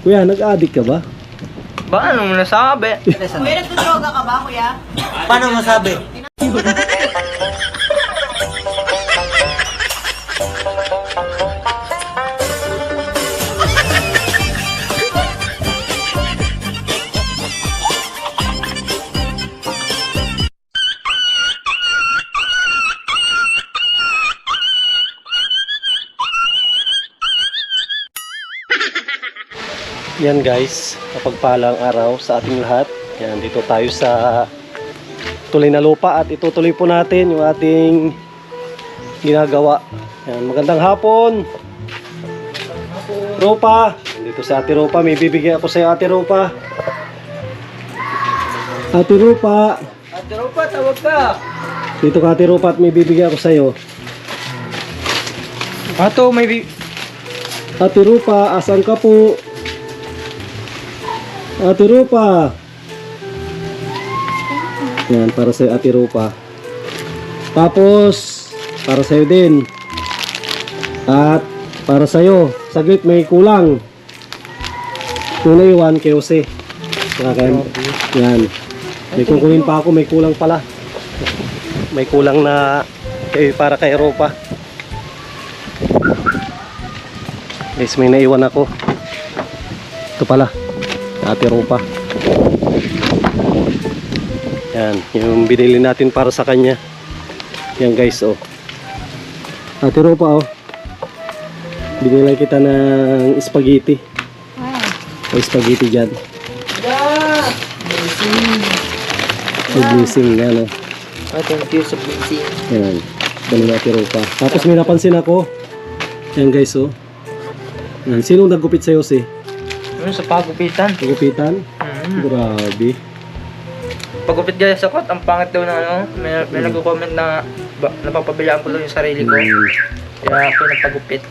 Kuya, nag-addict ka ba? Ba, anong nasabi? Kuya, nagdodroga ka ba, kuya? Paano masabi? Yan guys, kapagpalang araw sa ating lahat. Yan, dito tayo sa Tulay na Lupa at itutuloy po natin yung ating ginagawa. Yan, magandang hapon. Ropa, dito sa Ate Ropa, may bibigyan ako sa iyo, Ate Ropa. Ate Ropa. Ate Ropa, tawag ka. Dito ka, Ate Ropa, at may bibigyan ako sa iyo. Ato, may Ate Ropa, asan ka po? Ate Ropa. Yan, para sa Ate Ropa. Tapos, para sa iyo din. At para sa iyo, saglit may kulang. Yung naiwan kay Jose. Yan. May kukunin pa ako, may kulang pala. May kulang na para kay Ropa. Guys, may naiwan ako. Ito pala. Ate Ropa. Yan, yung binili natin para sa kanya. Yan guys, oh. Ate Ropa, oh. Binili kita ng spaghetti. O spaghetti dyan. Yeah! Blessing, yan, oh. Oh, thank you sa blessing. Yan, ganun Ate Ropa. Tapos may napansin ako. Yan guys, oh. Yan, sinong nagupit sa'yo, si? Ano sa pagupitan? Nagupitan? Grabe. Pagupit guys sa kot, ang pangit daw na ano. May nagko-comment na napapabayaan ko lang yung sarili ko. Kaya ako nagpagupit.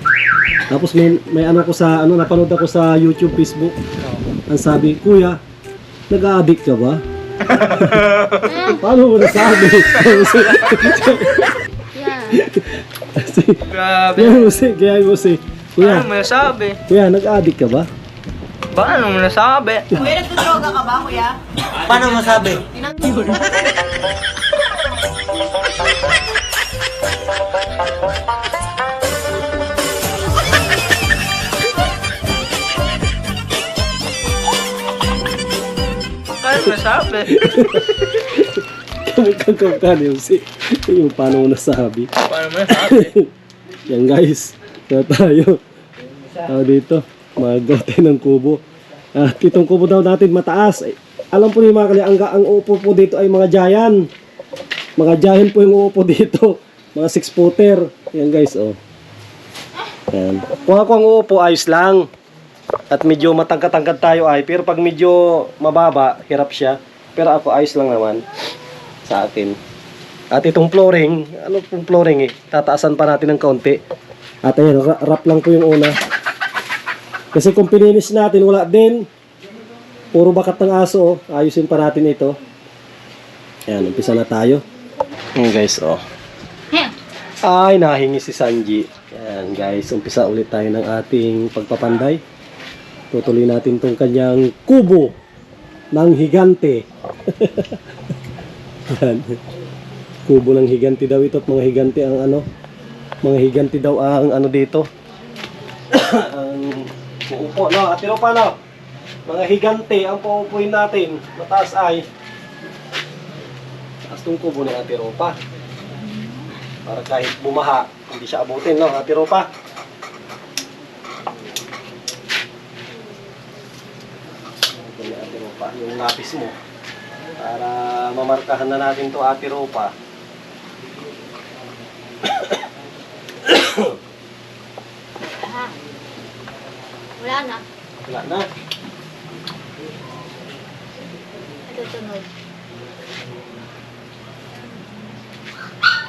Tapos may ano ko sa ano, napanood ako sa YouTube, Facebook. Ang sabi, kuya, nag-a-addict ka ba? Paano mo nasabi? Grabe. Kaya mo si, kuya, Ano mo nasabi? kuya, nag-a-addict ka ba? Ba, anong nasabi? Kuya, nagdodroga ka ba, kuya? Paano masabi? Ano mo nasabi? Kami kagkakani yung paano mo nasabi. Paano mo nasabi? Yan guys, kaya tayo. Dito, magawa tayo ng kubo. At itong kubo daw natin mataas. Alam po niyo mga kali, ang uupo po dito ay mga giant. Mga giant po yung uupo dito. Mga 6-footer. Yan guys, oh. Yan. Kung ako ang uupo, ayos lang. At medyo matangkad-tangkad tayo ay. Pero pag medyo mababa, hirap siya. Pero ako ayos lang naman sa akin. At itong flooring, ano pong flooring eh? Tataasan pa natin ng kaunti. At ayan, wrap lang po yung una. Kasi kung pininis natin, wala din. Puro bakat ng aso, oh. Ayusin pa natin ito. Ayan, umpisa na tayo. Ayan guys, oh. Ay, nahingi si Sanji. Ayan guys, umpisa ulit tayo ng ating pagpapanday. Tutuloy natin tong kanyang kubo ng higante. Ayan. Kubo ng higante daw ito at mga higante ang ano. Mga higante daw ang ano dito. Ang uupo, no? At pa, no? Mga higante ang pauupuin natin. Mataas ay taas tong kubo ng Ate Ropa. Para kahit bumaha, hindi siya abutin, no? Ate Ropa. Ito ni Ate Ropa, yung lapis mo. Para mamarkahan na natin to Ate Ropa. Wala na. Wala na. Ito sunod.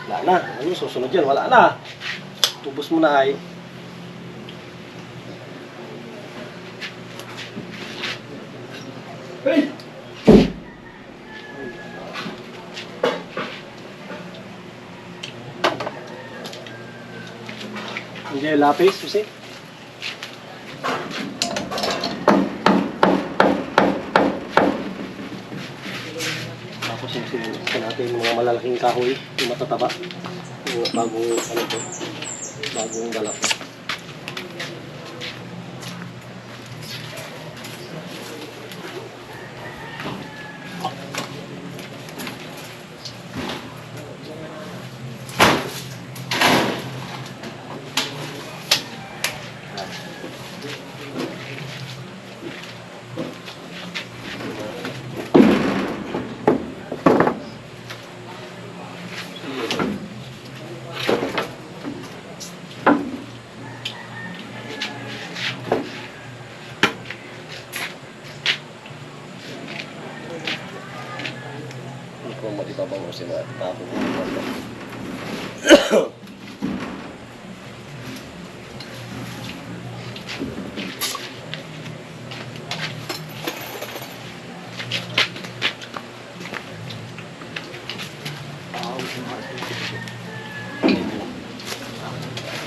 Wala na. Ano susunod yan? Wala na. Tubos mo na ay. Hey! Hindi lapis, Jose. Ito yung mga malalaking kahoy, yung matataba. Yung bagong, ano to, bagong galak. Kung matibabangusin na tapos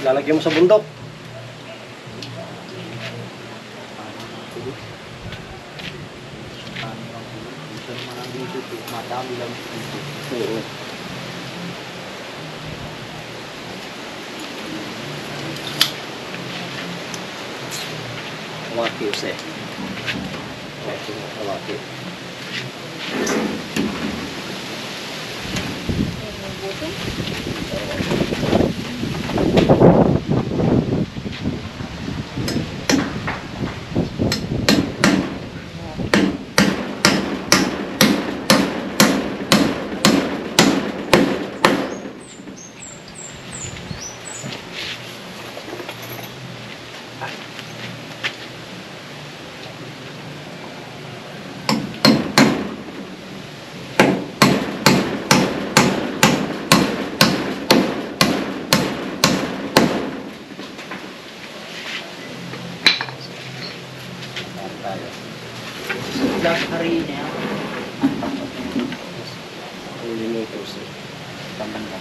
lalagyan mo sa bundok. Oo. Hawaki usi. Hawaki. May buto. Tayo. Laghari niya. Huli mo ito usi. Tamanda.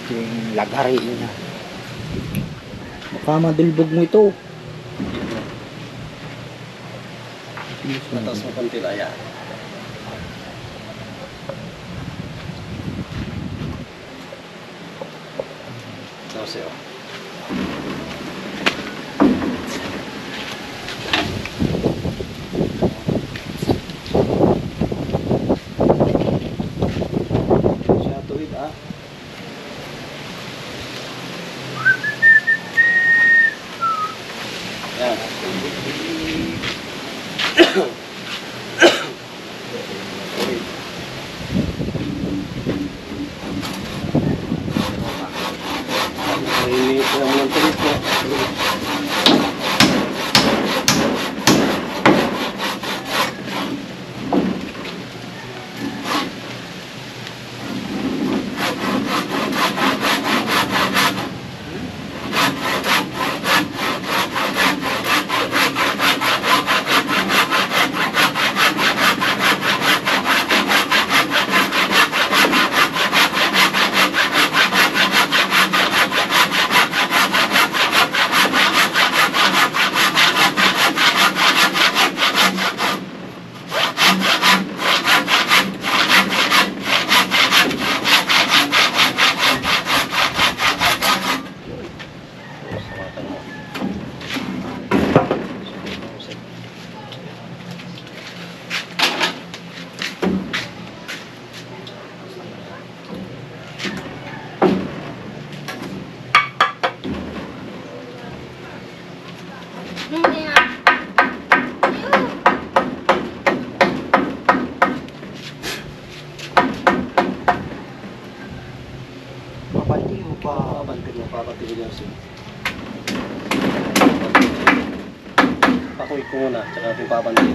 Yung laghari niya. Baka madulbog mo ito. Mataas mo konti lang yan. Tapos yun. Siya tuwid ah. Yan. Ini yang menonton itu. Hindi na. Papanti mo pa. Papabantin mo yan siya. Pakuy ko muna, tsaka ating papabantin.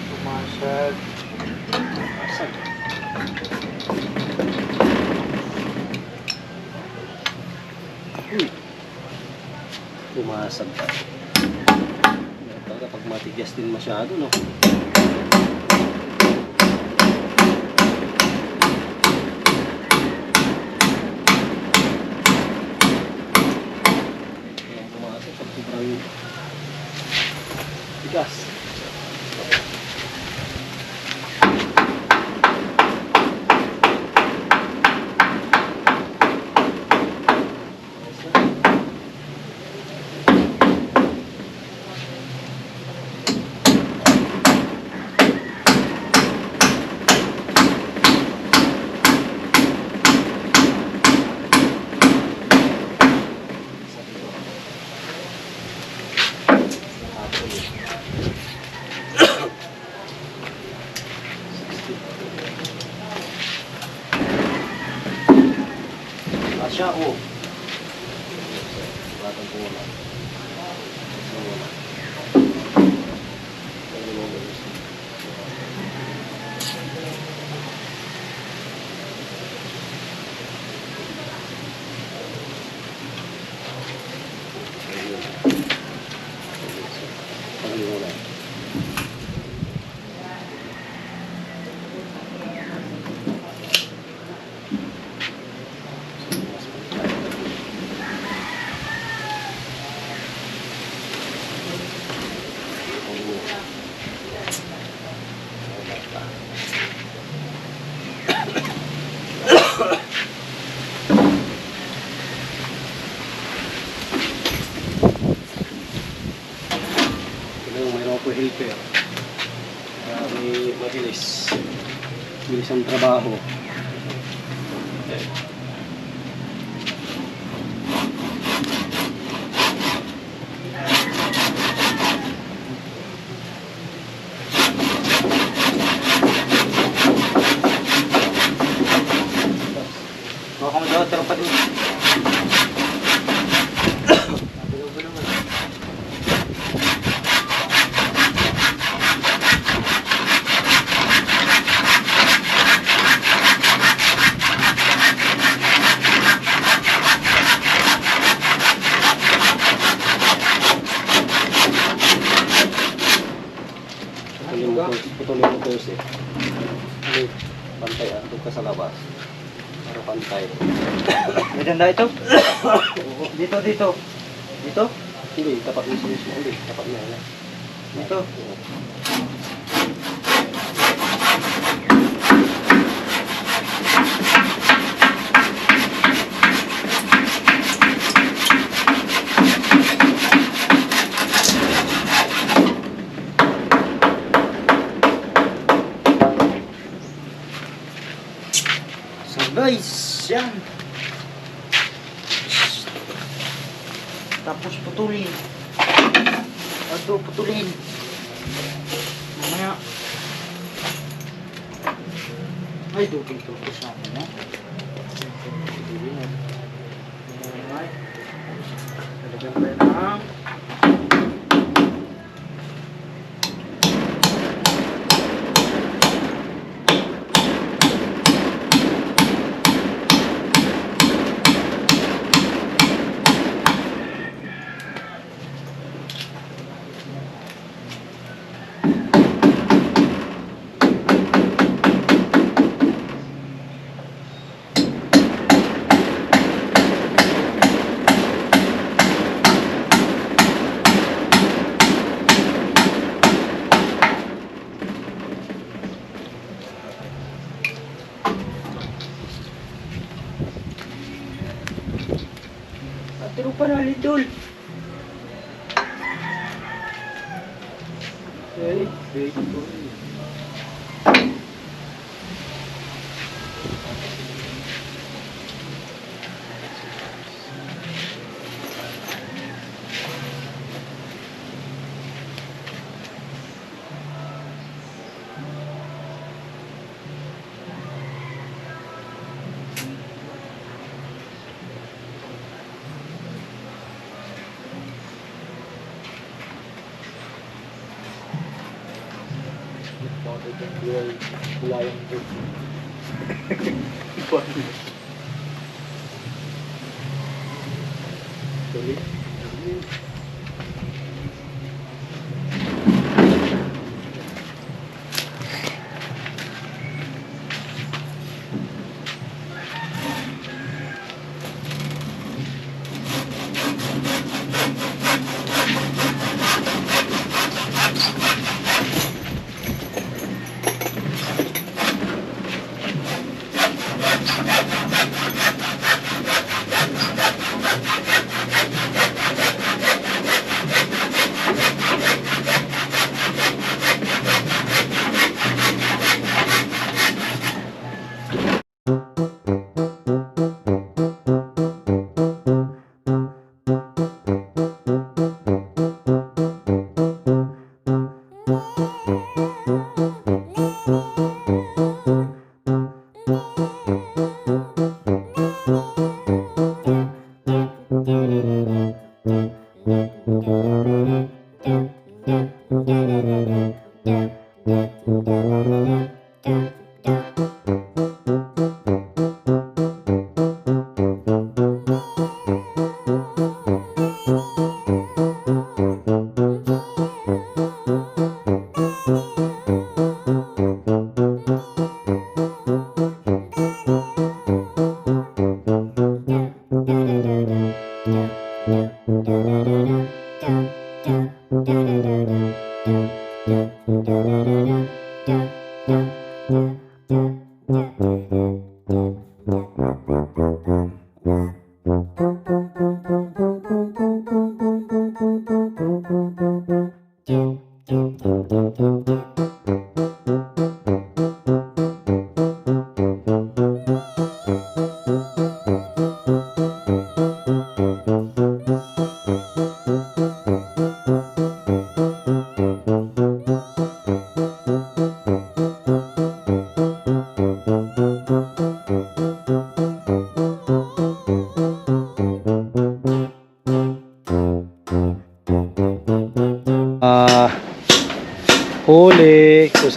Pumasag. Asag. Pumasag pa. Talaga pag matigas din masyado, no? siya, oh. Batang pula. Mayroon po helper. May mabilis. Bilis ang trabaho. Baka mo daw, pero pati. Putulin mo to eh. Pantay doon ka sa labas. Para pantay. Maganda ito? Dito. Dito? Hindi, tapat mo siya. Hindi, tapat niya. Dito. So guys, yan. Tapos putulin. Ito, putulin. Mamaya. Ay, dukil-dukil sa akin, ha? Putulin. Ay. Talagang kailangan. Atiro pa na, Lidol. Okay,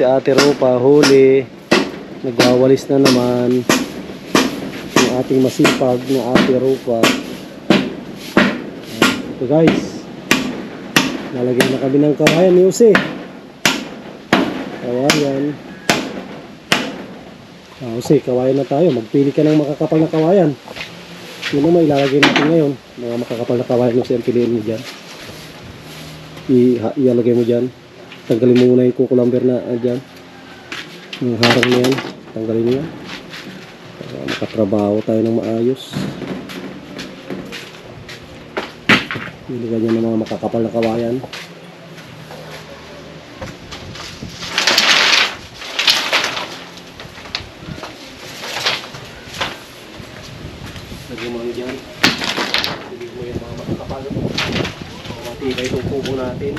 si Ate Rupa, huli. Nagwawalis na naman. Yung ating masipag na Ate Rupa. Ito guys. Nalagyan na kami ng kawayan ni Jose. Kawayan. Jose, kawayan na tayo. Magpili ka ng makakapal na kawayan. Yun naman ilalagay natin ngayon. Mga makakapal na kawayan Jose, ang piliin mo dyan. Ilalagay mo dyan. Tanggalin mo muna yung kukulamber na dyan. Yung harang na yan. Tanggalin mo yan. Para makatrabaho tayo ng maayos. Ilagay nyo ng mga makakapal na kawayan. Lagyan mo ano dyan. Lagyan mo yung mga makakapal. Matibay itong kubo natin.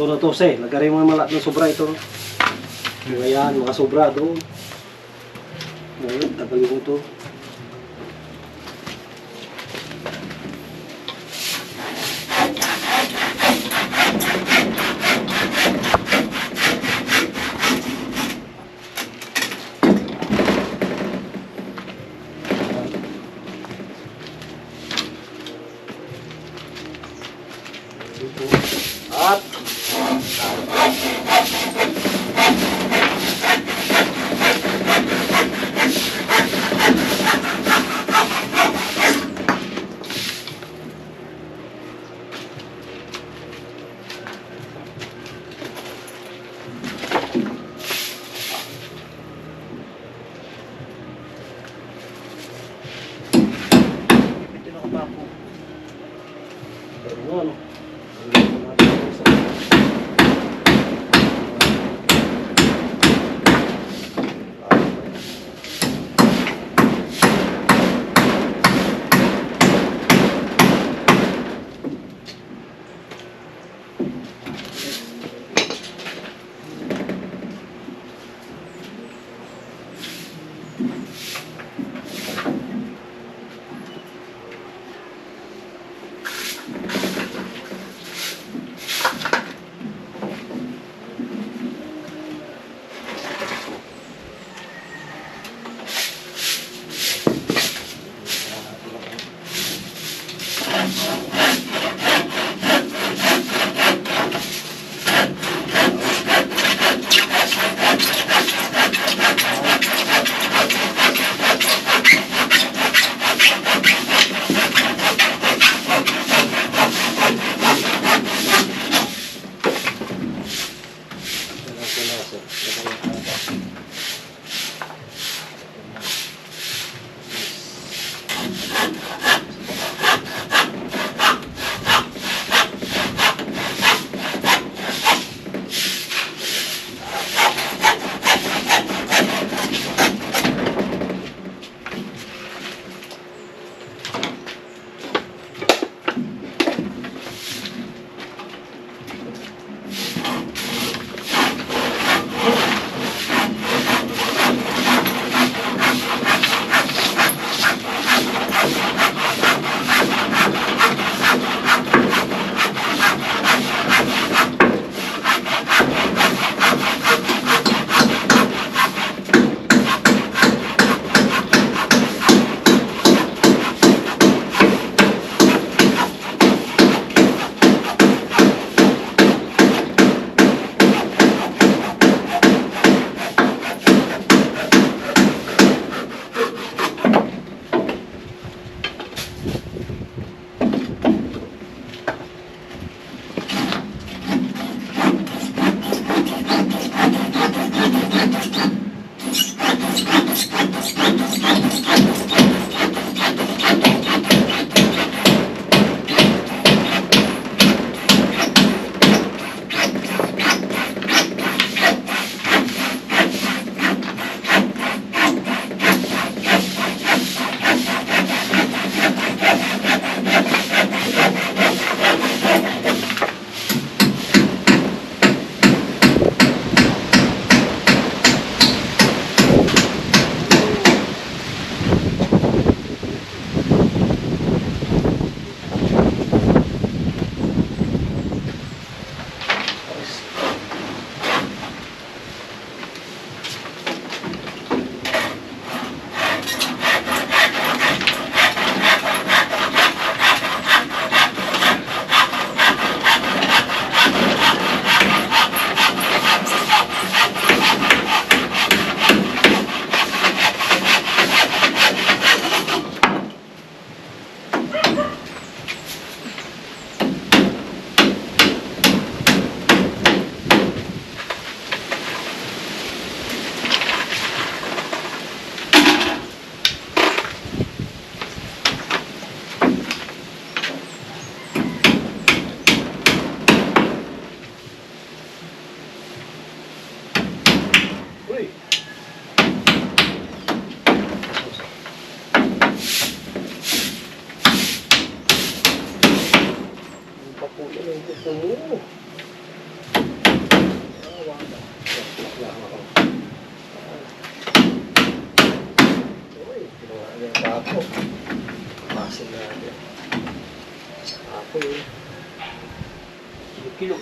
Ito na to, se. Lagay mo mga malat ng sobra ito. Ngayon, mga sobra doon. Ngayon, tagalin mo ito. At ano? po yan ang gusto mo. Uy, ginawa niya yung bapo. Masin natin. Bapo yun. Kilo-kilo.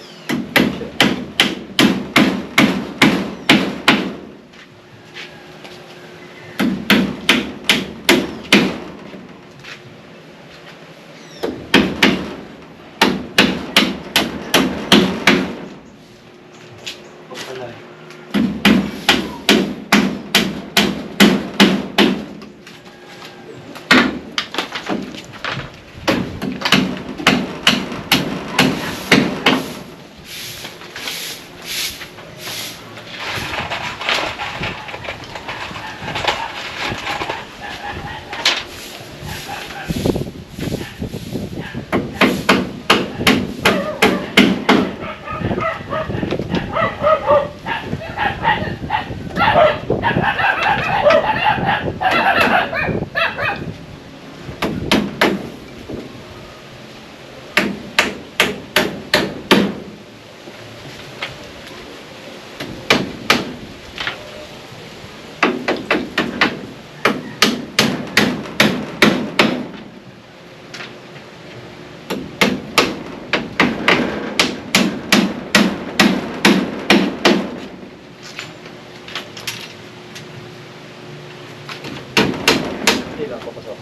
Hindi lang papasok.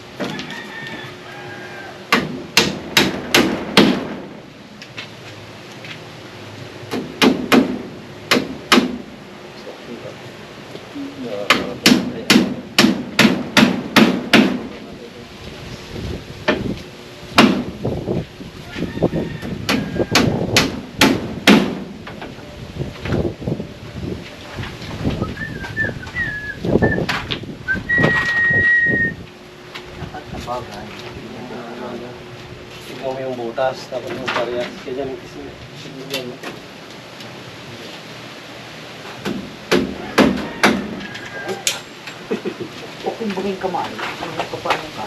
Ikaw mo yung butas, tapos yung parehas. Ganyan, ganyan. O kung buging kamay, ang nagpapaano ka.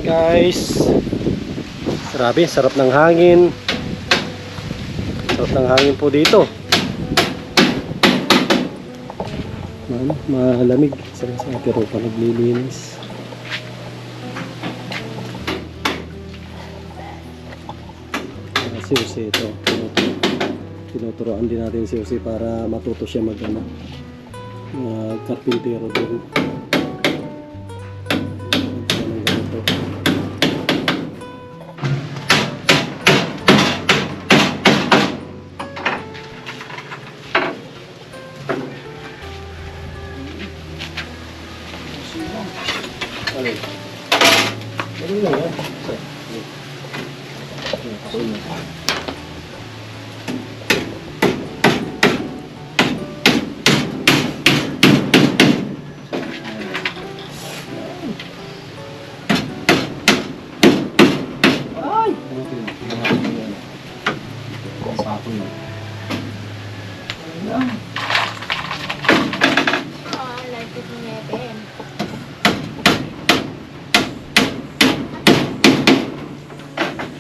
Guys, grabe, sarap ng hangin. Sarap ng hangin po dito. Malamig. Sa pero pa naglilinis. Si Jose ito. Tinuturoan din natin si Jose para matuto siya karpintero din. Alin? Dali lang yan. Ay! Like it mo natin.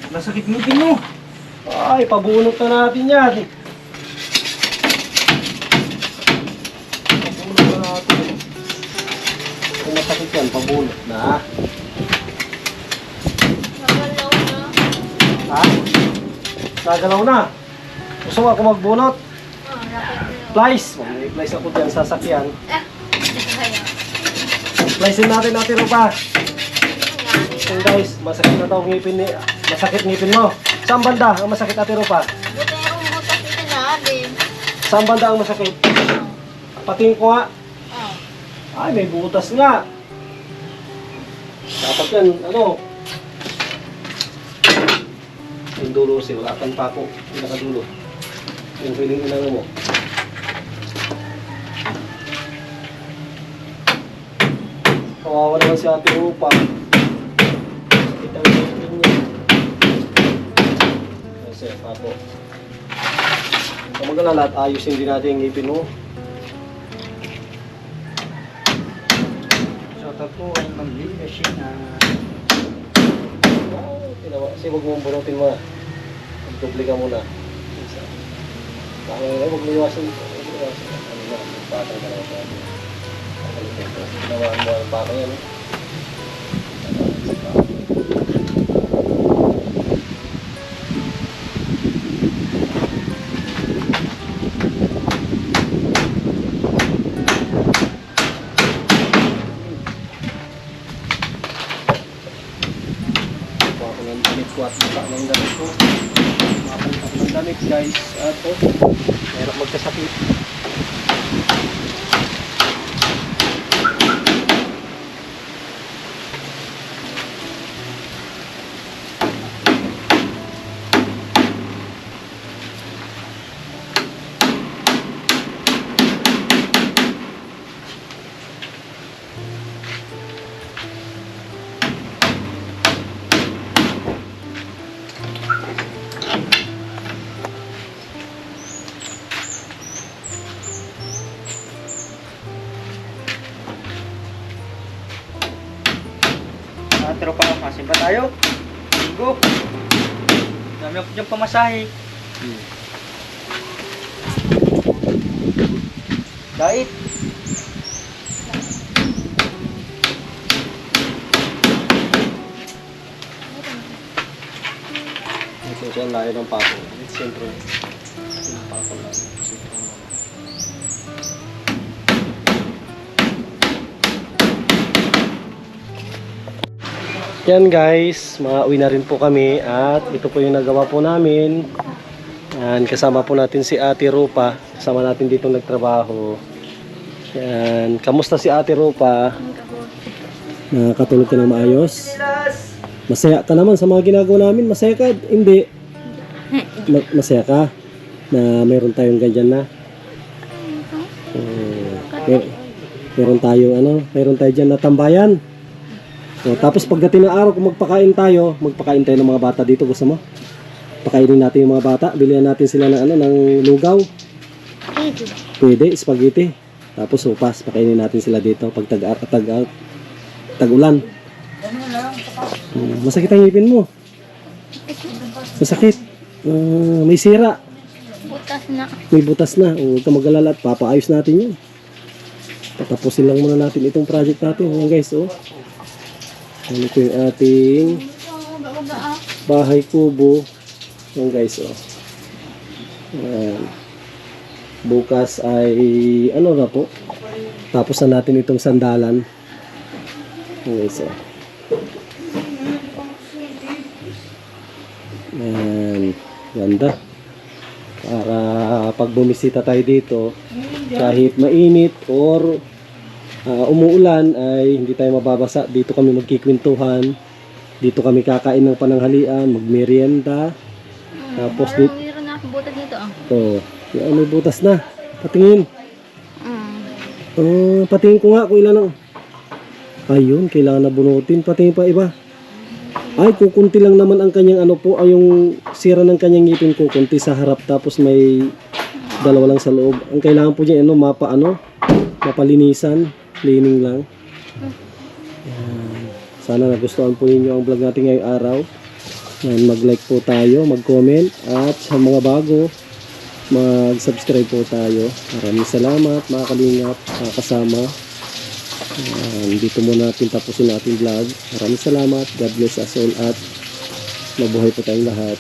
Masakit ngipin mo. Ay, pabunot na natin yan. Pabunot na natin. Kung masakit yan, pabunot na. Nagalaw na. Ha? Nagalaw na. Gusto mo ako magbunot? Rapid na. Plies. May plies ako dyan sa sakyan. Kaya. Pliesen natin Rupa. Yung guys, masakit na daw ngipin ni... Masakit ngipin mo. Saan banda ang masakit Ate Rupa? Buti yung butas ito natin. Saan banda ang masakit? Patingin ko nga. Oh. Ay, may butas nga. Dapat yan, ano? Yung dulo kasi, wala kang pako. Yung nakadulo. Yung feeling inang mo. Kawawa naman si Ate Rupa. Sakit ang ngipin niya. Kasi, pako. Kung mag-alala at ayusin din natin yung ngipin mo. Shoutout po kay Ma'am Lina Sheena. Kasi huwag mong bunutin mo na. Magdupli ka muna. Huwag mo iwasan. Huwag mo iwasan. Ano na, magpatang ka na sa atin. Gawaan mo ang baka yan. Baka ng damit ko at baka ng damit ko. Mapalitan ng damit guys. At meron magkasakit. Tropa, kasi ba tayo? Linggo. Dami ako dyan pamasahe. Dait. Ito siya ang layo ng pako. Siyempre, yung pako lang. Yan guys, mauwi na rin po kami at ito po yung nagawa po namin. Yan, kasama po natin si Ate Rupa. Kasama natin dito nagtrabaho. Yan, kamusta si Ate Rupa? Nakakatulog ka ng maayos? Masaya ka naman sa mga ginagawa namin. Masaya ka? Hindi. Masaya ka na mayroon tayong ganyan na. Meron tayo dyan na tambayan. So, tapos pagdating ng araw, kung magpakain tayo ng mga bata dito. Gusto mo? Pakainin natin yung mga bata. Bilihan natin sila ng lugaw. Pwede, spaghetti. Tapos sopas, pakainin natin sila dito pag tag-ulan. Ano lang, Masakit ang ngipin mo. Masakit. May sira. Butas na. May butas na. Huwag ka mag-alala at papaayos natin yun. Tatapusin lang muna natin itong project natin. Ayan guys, oh. Ano ito yung ating bahay kubo. Ayan guys, oh. Ayan. Bukas ay ano na po. Tapos na natin itong sandalan. Ayan guys, oh. Ayan. Ganda. Para pag bumisita tayo dito, kahit mainit or umuulan ay hindi tayo mababasa. Dito kami magkikwentuhan. Dito kami kakain ng pananghalian, magmerienda. Tapos dito, Mayroon na akong butas dito. yan, may butas na. Patingin. Patingin ko nga kung ilan ang. Ayun, kailangan na bunutin. Patingin pa iba. Ay, kukunti lang naman ang kanyang ano po, ay yung sira ng kanyang ngipin kukunti sa harap tapos may dalawa lang sa loob. Ang kailangan po niya mapalinisan, cleaning lang. Yan. Sana nagustuhan po ninyo ang vlog natin ngayong araw. Yan, mag-like po tayo, mag-comment at sa mga bago, mag-subscribe po tayo. Maraming salamat mga kalingap, mga kasama. Dito muna natin tapusin natin vlog. Maraming salamat. God bless us all at mabuhay po tayong lahat.